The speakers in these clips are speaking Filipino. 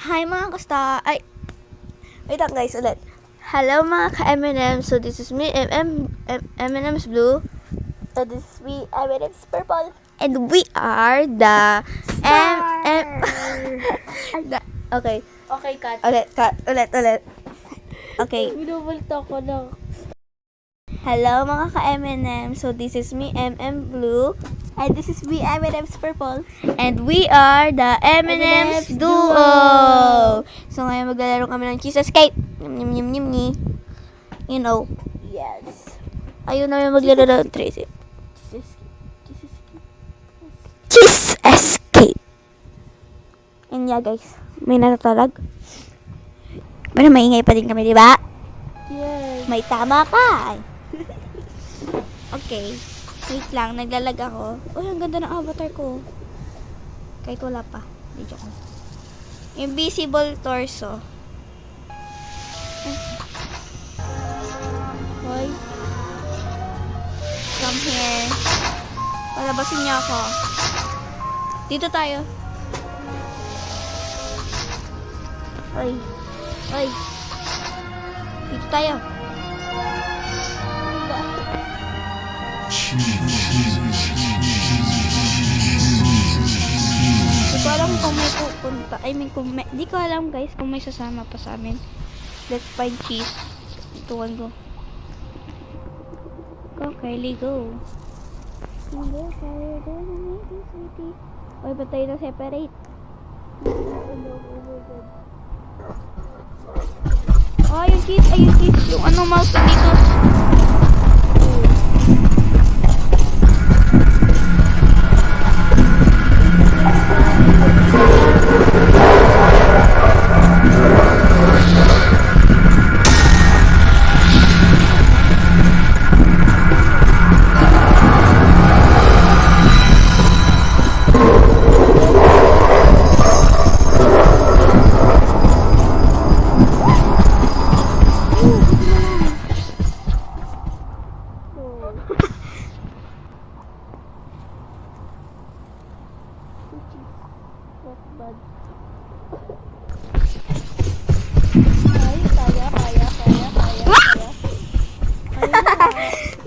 Hi mga kasta. Ay, wait lang guys, ulit. Hello mga ka-M&M. So this is me, M&M's Blue. So this is me, M&M's Purple. And we are the Okay. Okay, cut. Ulit. Okay. Binubulto ko lang. Hello mga ka-M&M. So this is me, Blue. And this is me, M&M's Purple. And we are the M&M's Duo. So ngayon maglalaro kami ng cheese escape. Yum. You know. Yes. Ayun na yung maglalaro ng Tracy. Cheese escape. And yeah guys, may natatalag. Pero maingay pa din kami, di ba? Yes. May tama ka. Okay. Wait lang, naglalag ako. Uy, ang ganda ng avatar ko. Kahit wala pa. Medyo ko. Invisible torso. Hoy. Come here. Palabasin niya ako. Dito tayo. Hoy. Dito tayo. Di ko alam kung may pupunta. Di ko alam guys kung may sasama pa sa amin. Let's find cheese. Tuwan ko. Go, Kylie, go. Oy, ba't tayo na separate? Oh, yung cheese. Yung ano mouse na dito.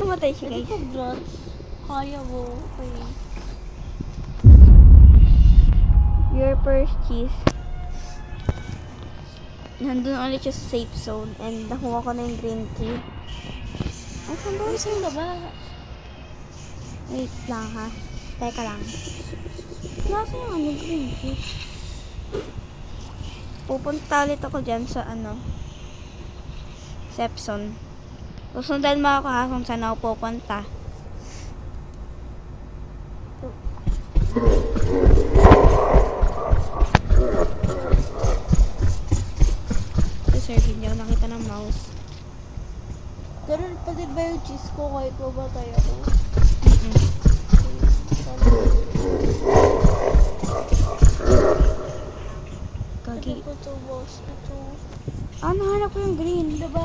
Namatay siya guys. Kaya mo. Okay. Your first cheese. Nandun ulit siya sa safe zone and nakuha ko na yung green key. Ay, saan ba? Saan na ba? Wait lang ha. Teka lang. Nasa yung ano green key? Pupunta ulit ako dyan sa safe zone. Susundan mo ako ha kung saan ako pupunta. Sir, hindi ako nakita ng mouse. Ganun pa din ba yung cheese ko kahit mabatay ako? Kagi. Ito to, boss. Ito. Ah, nahanap ko yung green. Diba?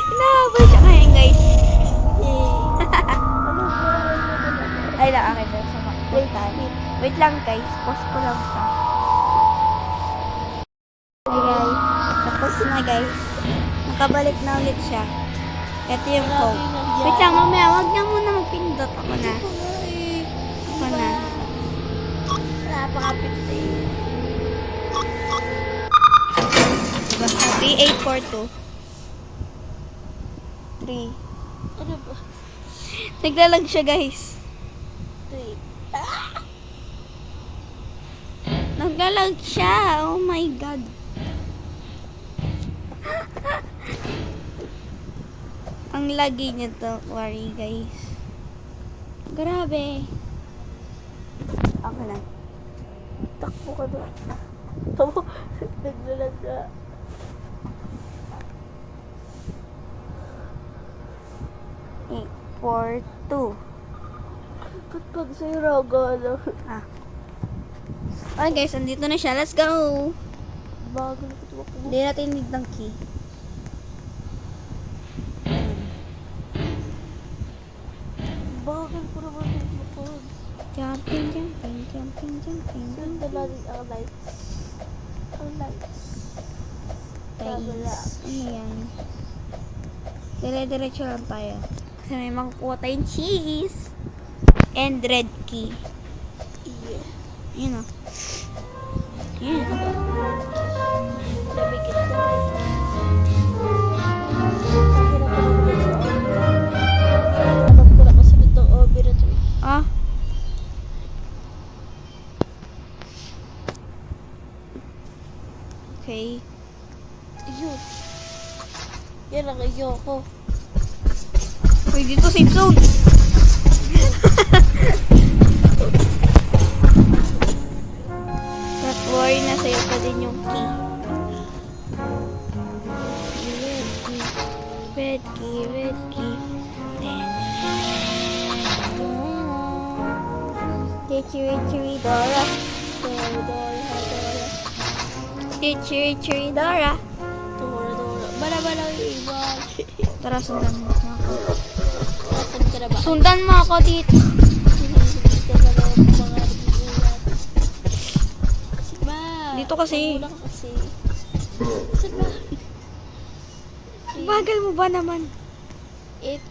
Inahabol siya ngayon, guys. Ano ba? Ay, lang, akin ba? Wait lang, guys. Pause ko lang siya. Hi, guys. Tapos na, guys. Nakabalik na ulit siya. Ito yung code. Wait lang, mamaya. Huwag niya muna magpindot. Ako na. Ako na. Napakapit eh. 3842. 3. Ano ba? Naglalag siya, guys. 3. Naglalag siya. Oh my God. Ang lagi niya to. Worry, guys. Grabe. Ako na. Takbo ka doon. Takbo. Naglalag na. Eight, 4, 2. Ba't pag sa'yo raga, ano? Okay guys, andito na siya. Let's go! Bagal ko tumakbo. Hindi natin need ng key. Bagal ko naman tumakbo. Jumping, jumping, jumping. Sundan natin ang lights. Ang lights. Guys, ano yan? Dire-diretso lang tayo. Kasi may makukuha tayong cheese. And red key. Yeah. Yun o. Yun o. Sabi kita. Alam ko na kasunod ng operatory. Ah. Okay. Ayun. Yan ang ayoko. Uy, dito safe zone. Don't worry, nasa'yo pa din yung key. Red key, red key. Chiri Dora. Dora. Chiri Dora. Dora. Bala yung iba. Tara, sundan mo ako. Nasaan ka na ba? Sundan mo ako dito. Hindi ka ba na mga nagugulat? Ba? Dito kasi. Nagulat ka kasi. Saan ba? Bagal mo ba naman?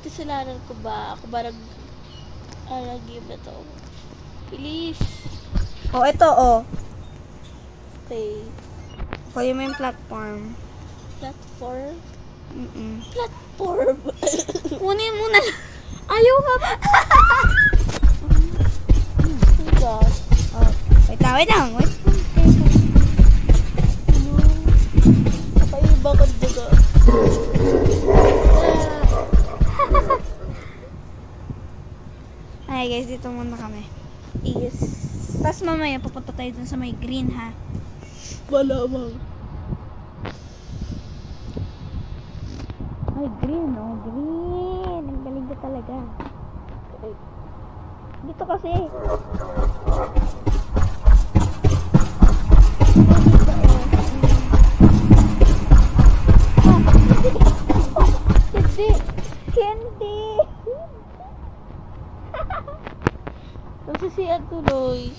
Kasalanan ko ba? Ako ba nag-give na to? Please. Oh, ito oh. Okay. Kuya mo yung platform. Platform? Mm-mm. Platform? Kunin mo na. Ayaw ka ba? Oh God. Oh, wait lang. Napaiba ko dugo. Ay guys, dito muna kami. Yes. Tapos mamaya pupunta tayo dun sa may green ha. Malamang. Ay, green oh, green. Ang galing ka talaga. Okay. Dito kasi. Hindi. Candy. Nagsisiyan tuloy.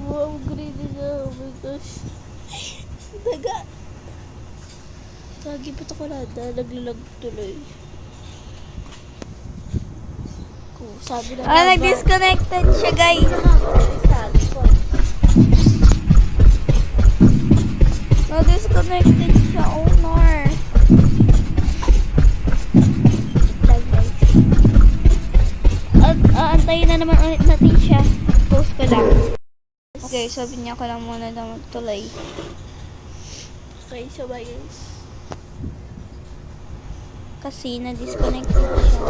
Wow, green na. Oh my gosh. Daga. Lagi ba't ako naglalag tuloy? Sabi na Nag-disconnected siya guys. Sabi ko. Nag-disconnected siya, oh no. Lag guys. At aantayin na naman ulit natin siya. Post ko lang. Okay, sabi niya ko lang muna na magtuloy. Okay, so bye guys. Kasi na-disconnected siya.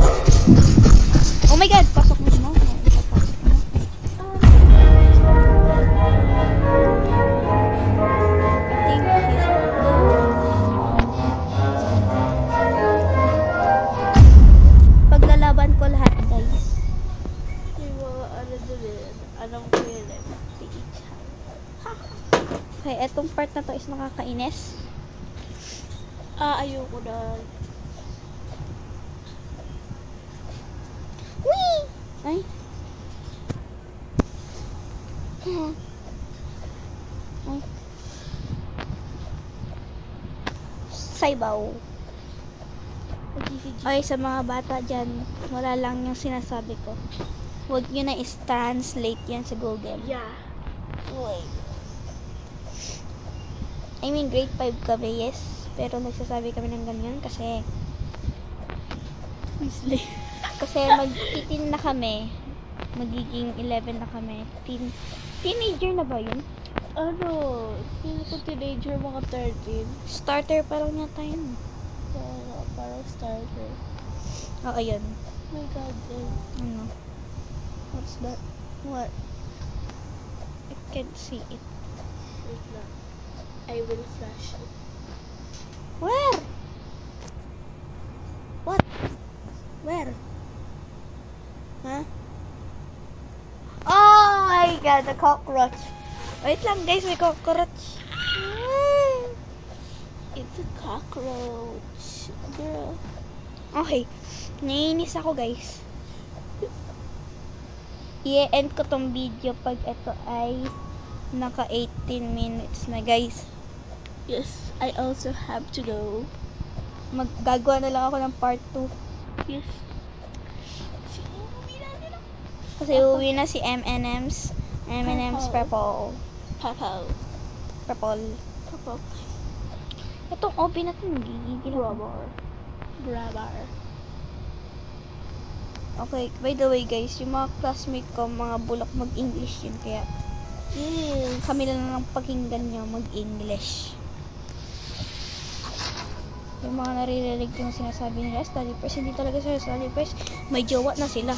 Oh my god! Pasok mo mo. Pasok mo. I think she's... Paglalaban ko lahat guys. Yung mga ano dun eh. Alam ko yun eh. PH. Okay, etong part na to is nakakainis. Ayoko na. Whee! Ay. Ay. Saybaw. Okay, sa mga bata dyan, wala lang yung sinasabi ko. Huwag nyo na is-translate yan sa Google. Yeah. Wait. I mean, grade 5 kami, yes. Pero nagsasabi kami ng ganyan kasi kasi mag-18 na kami. Magiging 11 na kami. Teenager na ba yun? Ano? Sino ko teenager mga 13? Starter pa lang yata yun. Parang starter. Oo, yun. Oh my God. Ano? What's that? What? I can't see it. Wait lang. I will flash it. Where? What? Where? Huh? Oh my god, the cockroach. Wait lang guys, may cockroach. It's a cockroach. Girl. Okay, naiinis ako guys. i-end ko tong video pag ito ay naka 18 minutes na, guys. Yes, I also have to go. Maggagawa na lang ako ng part 2. Yes. Kasi uwi na si M&M's. M&M's Purple. Papa. Purple. Papa. Itong OP na ito, gigigil ako. Grabar. Okay, by the way guys, yung mga classmate ko, mga bulok mag-English yun. Kaya Yes. kami na lang pakinggan nyo mag-English. Yung mga naririnig yung sinasabi nila, study first, hindi talaga sila study first. May jowa na sila.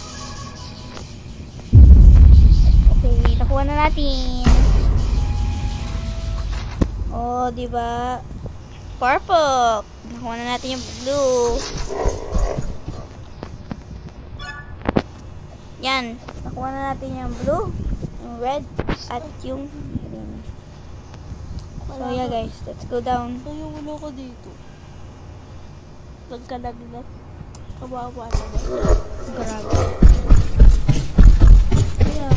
Okay, nakuha na natin. Oh, di ba? Purple. Nakuha na natin yung blue. Yan. Nakuha na natin yung blue, yung red, at yung green. So, yeah guys, let's go down. Ay, wala ko dito. Nagkalaglag. Kawawa naman. Grabe. Kaya,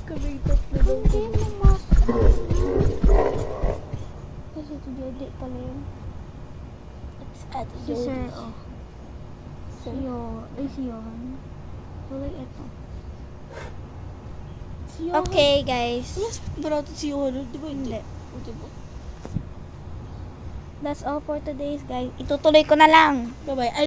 Kami tatlo lang hindi kami. pumasok. Kasi ito Jody pala yun. It's at Si Sir, Jody's. oh. Si Johan. Tuloy ito. Si Johan. Okay, guys. Yes, ba natin si Johan? Di ba Hindi. O, di ba? That's all for today's, guys. Itutuloy ko na lang. Bye-bye. I